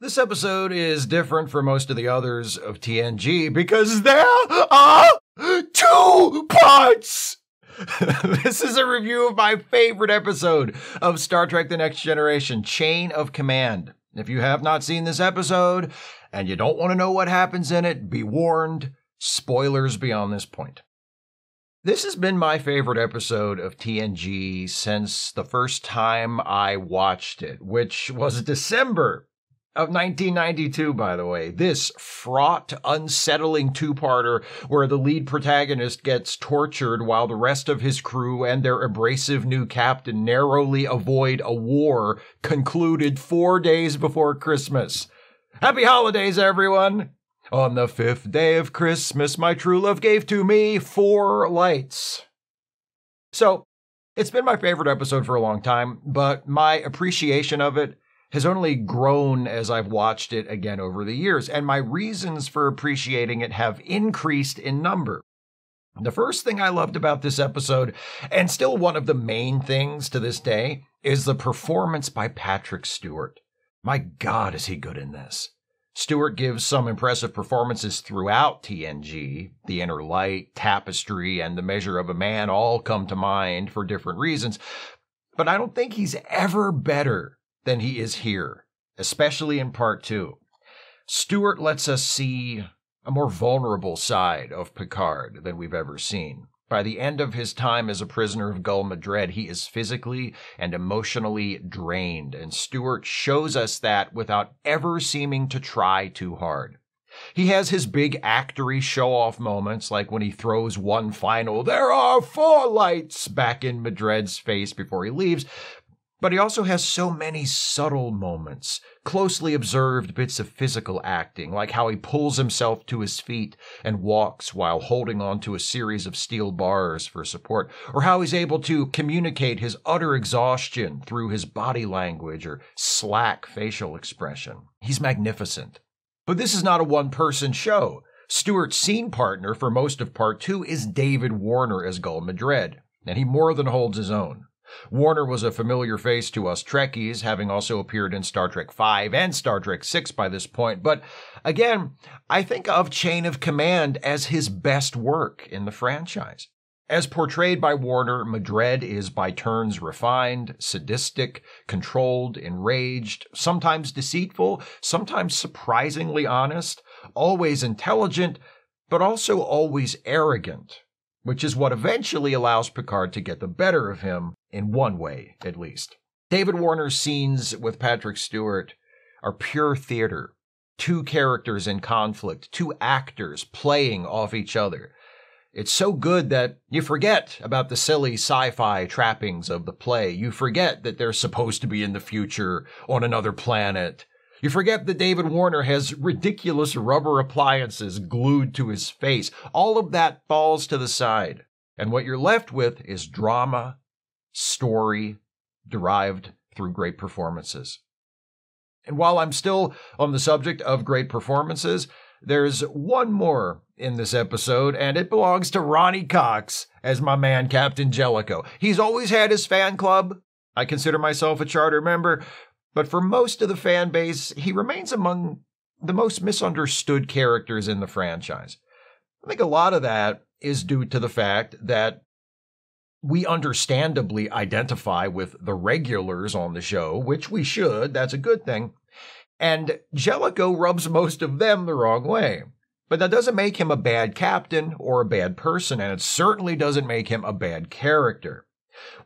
This episode is different from most of the others of TNG because there are two parts! This is a review of my favorite episode of Star Trek The Next Generation, Chain of Command. If you have not seen this episode and you don't want to know what happens in it, be warned, spoilers beyond this point. This has been my favorite episode of TNG since the first time I watched it, which was December of 1992, by the way. This fraught, unsettling two-parter where the lead protagonist gets tortured while the rest of his crew and their abrasive new captain narrowly avoid a war concluded 4 days before Christmas. Happy holidays, everyone! On the 5th day of Christmas, my true love gave to me 4 lights. So, it's been my favorite episode for a long time, but my appreciation of it has only grown as I've watched it again over the years, and my reasons for appreciating it have increased in number. The first thing I loved about this episode, and still one of the main things to this day, is the performance by Patrick Stewart. My God, is he good in this. Stewart gives some impressive performances throughout TNG. The Inner Light, Tapestry, and The Measure of a Man all come to mind for different reasons, but I don't think he's ever better than he is here, especially in part 2. Stewart lets us see a more vulnerable side of Picard than we've ever seen. By the end of his time as a prisoner of Gul Madred, he is physically and emotionally drained, and Stewart shows us that without ever seeming to try too hard. He has his big actory show-off moments, like when he throws one final "there are 4 lights" back in Madred's face before he leaves, but he also has so many subtle moments, closely observed bits of physical acting, like how he pulls himself to his feet and walks while holding onto a series of steel bars for support, or how he's able to communicate his utter exhaustion through his body language or slack facial expression. He's magnificent. But this is not a one-person show. Stewart's scene partner for most of Part 2 is David Warner as Gul Madred, and he more than holds his own. Warner was a familiar face to us Trekkies, having also appeared in Star Trek V and Star Trek VI by this point, but again, I think of Chain of Command as his best work in the franchise. As portrayed by Warner, Madred is by turns refined, sadistic, controlled, enraged, sometimes deceitful, sometimes surprisingly honest, always intelligent, but also always arrogant, which is what eventually allows Picard to get the better of him, in one way, at least. David Warner's scenes with Patrick Stewart are pure theater. 2 characters in conflict, 2 actors playing off each other. It's so good that you forget about the silly sci-fi trappings of the play. You forget that they're supposed to be in the future on another planet. You forget that David Warner has ridiculous rubber appliances glued to his face. All of that falls to the side. And what you're left with is drama, story, derived through great performances. And while I'm still on the subject of great performances, there's one more in this episode, and it belongs to Ronnie Cox as my man, Captain Jellicoe. He's always had his fan club. I consider myself a charter member. But for most of the fan base, he remains among the most misunderstood characters in the franchise. I think a lot of that is due to the fact that we understandably identify with the regulars on the show, which we should, that's a good thing, and Jellicoe rubs most of them the wrong way. But that doesn't make him a bad captain or a bad person, and it certainly doesn't make him a bad character.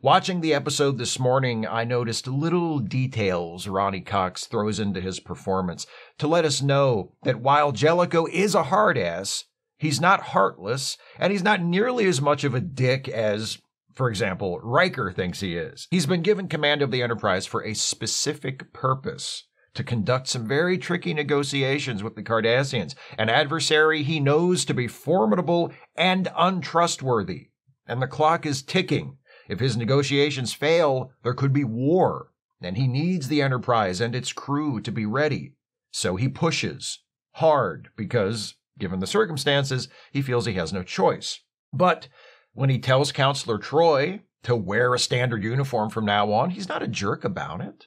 Watching the episode this morning, I noticed little details Ronnie Cox throws into his performance to let us know that while Jellicoe is a hard-ass, he's not heartless, and he's not nearly as much of a dick as, for example, Riker thinks he is. He's been given command of the Enterprise for a specific purpose, to conduct some very tricky negotiations with the Cardassians, an adversary he knows to be formidable and untrustworthy. And the clock is ticking. If his negotiations fail, there could be war, and he needs the Enterprise and its crew to be ready. So he pushes hard because, given the circumstances, he feels he has no choice. But when he tells Counselor Troy to wear a standard uniform from now on, he's not a jerk about it.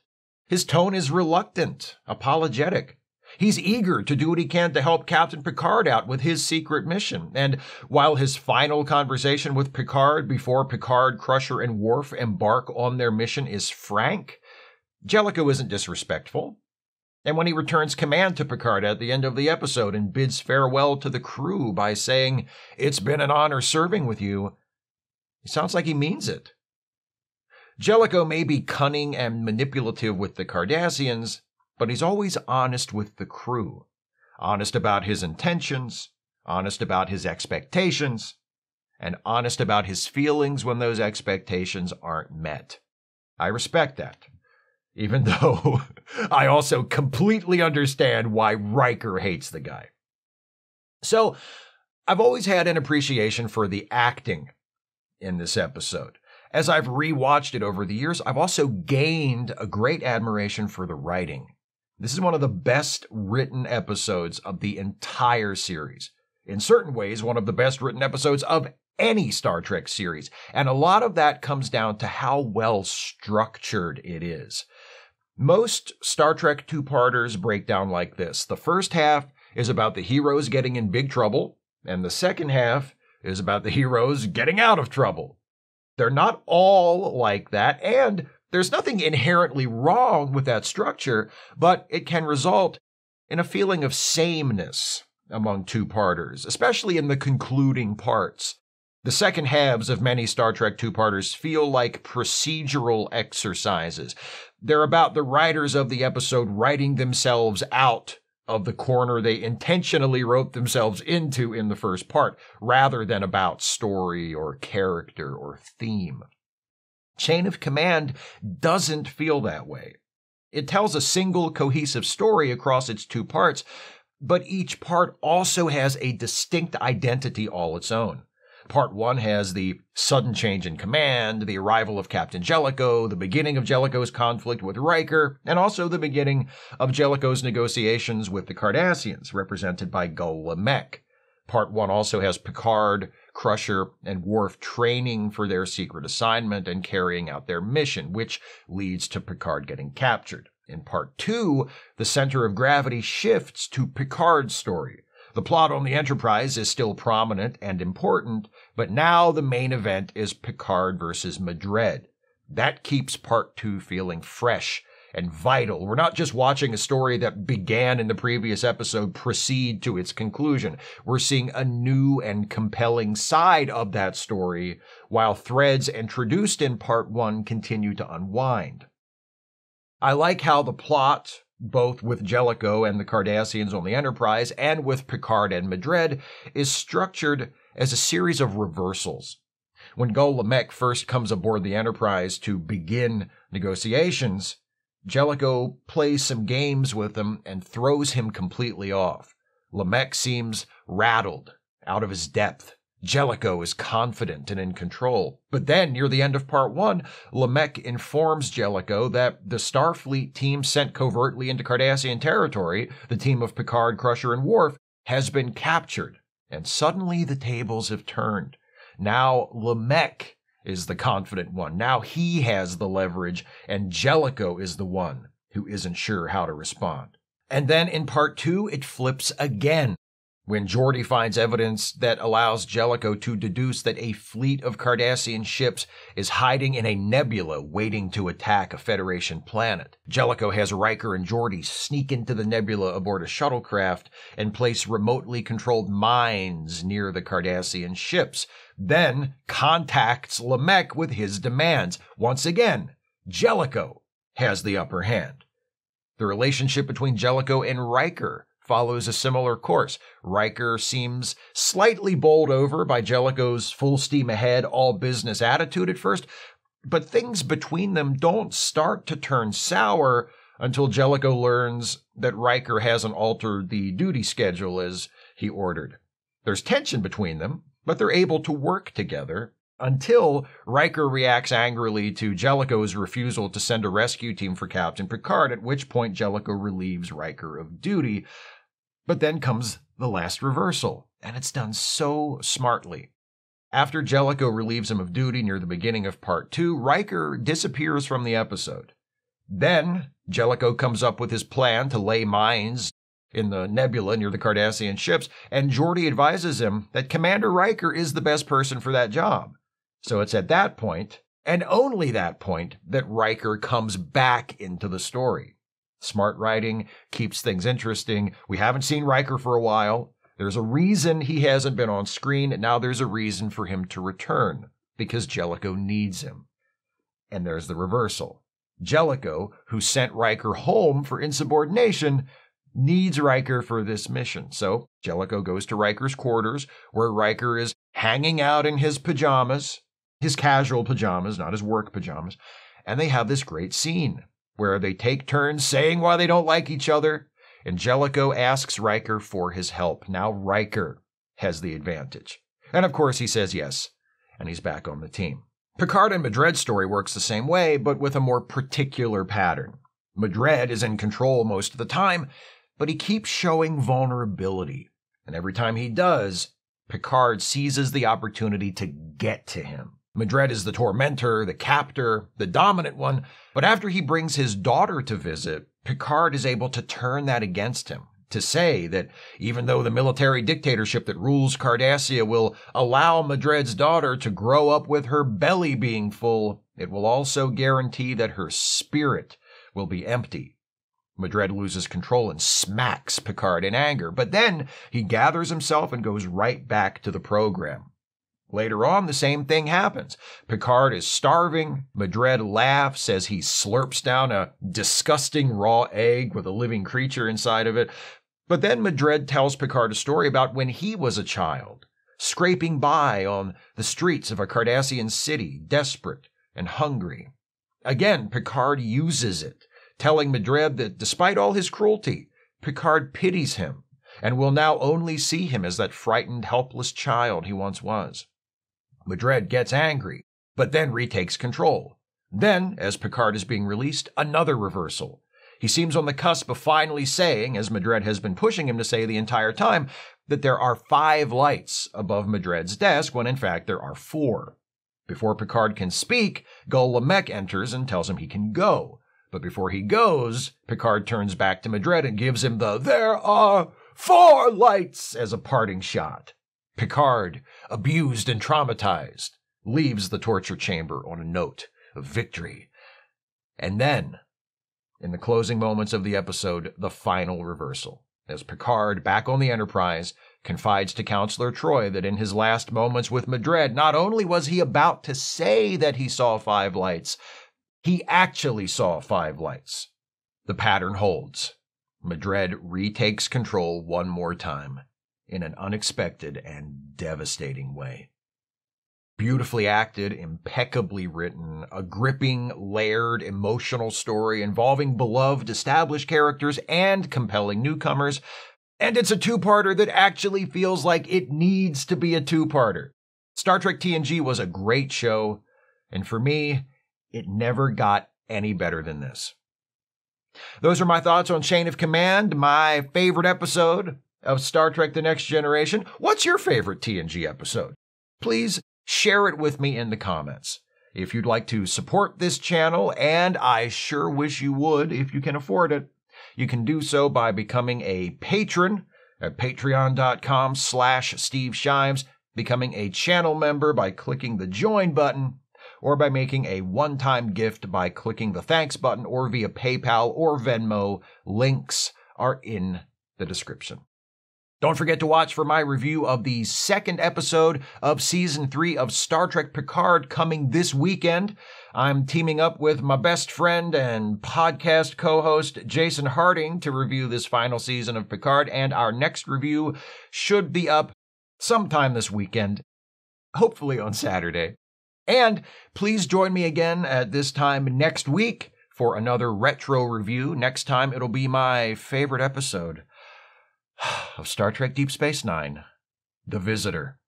His tone is reluctant, apologetic. He's eager to do what he can to help Captain Picard out with his secret mission. And while his final conversation with Picard before Picard, Crusher, and Worf embark on their mission is frank, Jellicoe isn't disrespectful. And when he returns command to Picard at the end of the episode and bids farewell to the crew by saying, "It's been an honor serving with you," it sounds like he means it. Jellicoe may be cunning and manipulative with the Cardassians, but he's always honest with the crew. Honest about his intentions, honest about his expectations, and honest about his feelings when those expectations aren't met. I respect that, even though I also completely understand why Riker hates the guy. So, I've always had an appreciation for the acting in this episode. As I've rewatched it over the years, I've also gained a great admiration for the writing. This is one of the best written episodes of the entire series. In certain ways, one of the best written episodes of any Star Trek series. And a lot of that comes down to how well structured it is. Most Star Trek two-parters break down like this. The first half is about the heroes getting in big trouble, and the second half is about the heroes getting out of trouble. They're not all like that, and there's nothing inherently wrong with that structure, but it can result in a feeling of sameness among two-parters, especially in the concluding parts. The second halves of many Star Trek two-parters feel like procedural exercises. They're about the writers of the episode writing themselves out of the corner they intentionally wrote themselves into in the first part, rather than about story or character or theme. Chain of Command doesn't feel that way. It tells a single cohesive story across its two parts, but each part also has a distinct identity all its own. Part 1 has the sudden change in command, the arrival of Captain Jellicoe, the beginning of Jellicoe's conflict with Riker, and also the beginning of Jellicoe's negotiations with the Cardassians, represented by Gul Lamek. Part 1 also has Picard, Crusher, and Worf training for their secret assignment and carrying out their mission, which leads to Picard getting captured. In Part 2, the center of gravity shifts to Picard's story. The plot on the Enterprise is still prominent and important, but now the main event is Picard versus Madred. That keeps Part 2 feeling fresh and vital. We're not just watching a story that began in the previous episode proceed to its conclusion. We're seeing a new and compelling side of that story, while threads introduced in Part 1 continue to unwind. I like how the plot, both with Jellicoe and the Cardassians on the Enterprise and with Picard and Madred, is structured as a series of reversals. When Gul Lamek first comes aboard the Enterprise to begin negotiations, Jellicoe plays some games with him and throws him completely off. Lamek seems rattled, out of his depth. Jellicoe is confident and in control. But then, near the end of Part 1, Lamek informs Jellicoe that the Starfleet team sent covertly into Cardassian territory, the team of Picard, Crusher, and Worf, has been captured. And suddenly the tables have turned. Now Lamek is the confident one. Now he has the leverage, and Jellicoe is the one who isn't sure how to respond. And then in Part 2, it flips again, when Geordi finds evidence that allows Jellicoe to deduce that a fleet of Cardassian ships is hiding in a nebula waiting to attack a Federation planet. Jellicoe has Riker and Geordi sneak into the nebula aboard a shuttlecraft and place remotely controlled mines near the Cardassian ships, then contacts Lamek with his demands. Once again, Jellicoe has the upper hand. The relationship between Jellicoe and Riker follows a similar course. Riker seems slightly bowled over by Jellicoe's full steam ahead, all business attitude at first, but things between them don't start to turn sour until Jellicoe learns that Riker hasn't altered the duty schedule as he ordered. There's tension between them, but they're able to work together until Riker reacts angrily to Jellicoe's refusal to send a rescue team for Captain Picard, at which point Jellicoe relieves Riker of duty. But then comes the last reversal, and it's done so smartly. After Jellicoe relieves him of duty near the beginning of Part 2, Riker disappears from the episode. Then Jellicoe comes up with his plan to lay mines in the nebula near the Cardassian ships, and Geordi advises him that Commander Riker is the best person for that job. So it's at that point, and only that point, that Riker comes back into the story. Smart writing keeps things interesting. We haven't seen Riker for a while. There's a reason he hasn't been on screen, and now there's a reason for him to return, because Jellicoe needs him. And there's the reversal. Jellicoe, who sent Riker home for insubordination, needs Riker for this mission. So Jellicoe goes to Riker's quarters, where Riker is hanging out in his pajamas, his casual pajamas, not his work pajamas, and they have this great scene where they take turns saying why they don't like each other, and Jellicoe asks Riker for his help. Now Riker has the advantage. And of course he says yes, and he's back on the team. Picard and Madred's story works the same way, but with a more particular pattern. Madred is in control most of the time, but he keeps showing vulnerability. And every time he does, Picard seizes the opportunity to get to him. Madred is the tormentor, the captor, the dominant one, but after he brings his daughter to visit, Picard is able to turn that against him, to say that even though the military dictatorship that rules Cardassia will allow Madred's daughter to grow up with her belly being full, it will also guarantee that her spirit will be empty. Madred loses control and smacks Picard in anger, but then he gathers himself and goes right back to the program. Later on, the same thing happens. Picard is starving. Madred laughs as he slurps down a disgusting raw egg with a living creature inside of it. But then Madred tells Picard a story about when he was a child, scraping by on the streets of a Cardassian city, desperate and hungry. Again, Picard uses it, telling Madred that despite all his cruelty, Picard pities him and will now only see him as that frightened, helpless child he once was. Madred gets angry, but then retakes control. Then, as Picard is being released, another reversal. He seems on the cusp of finally saying, as Madred has been pushing him to say the entire time, that there are 5 lights above Madred's desk, when in fact there are 4. Before Picard can speak, Gul Lamek enters and tells him he can go. But before he goes, Picard turns back to Madred and gives him the "there are 4 lights" as a parting shot. Picard, abused and traumatized, leaves the torture chamber on a note of victory. And then, in the closing moments of the episode, the final reversal, as Picard, back on the Enterprise, confides to Counselor Troi that in his last moments with Madred, not only was he about to say that he saw 5 lights, he actually saw 5 lights. The pattern holds. Madred retakes control one more time, in an unexpected and devastating way. Beautifully acted, impeccably written, a gripping, layered, emotional story involving beloved established characters and compelling newcomers, and it's a 2-parter that actually feels like it needs to be a 2-parter. Star Trek TNG was a great show, and for me, it never got any better than this. Those are my thoughts on Chain of Command, my favorite episode of Star Trek The Next Generation. What's your favorite TNG episode? Please share it with me in the comments. If you'd like to support this channel, and I sure wish you would if you can afford it, you can do so by becoming a patron at patreon.com/Steve Shives, becoming a channel member by clicking the join button, or by making a one-time gift by clicking the thanks button, or via PayPal or Venmo. Links are in the description. Don't forget to watch for my review of the 2nd episode of Season 3 of Star Trek Picard coming this weekend. I'm teaming up with my best friend and podcast co-host Jason Harding to review this final season of Picard, and our next review should be up sometime this weekend, hopefully on Saturday. And please join me again at this time next week for another retro review. Next time it'll be my favorite episode of Star Trek Deep Space Nine, The Visitor.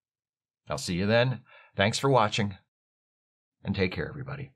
I'll see you then. Thanks for watching, and take care, everybody.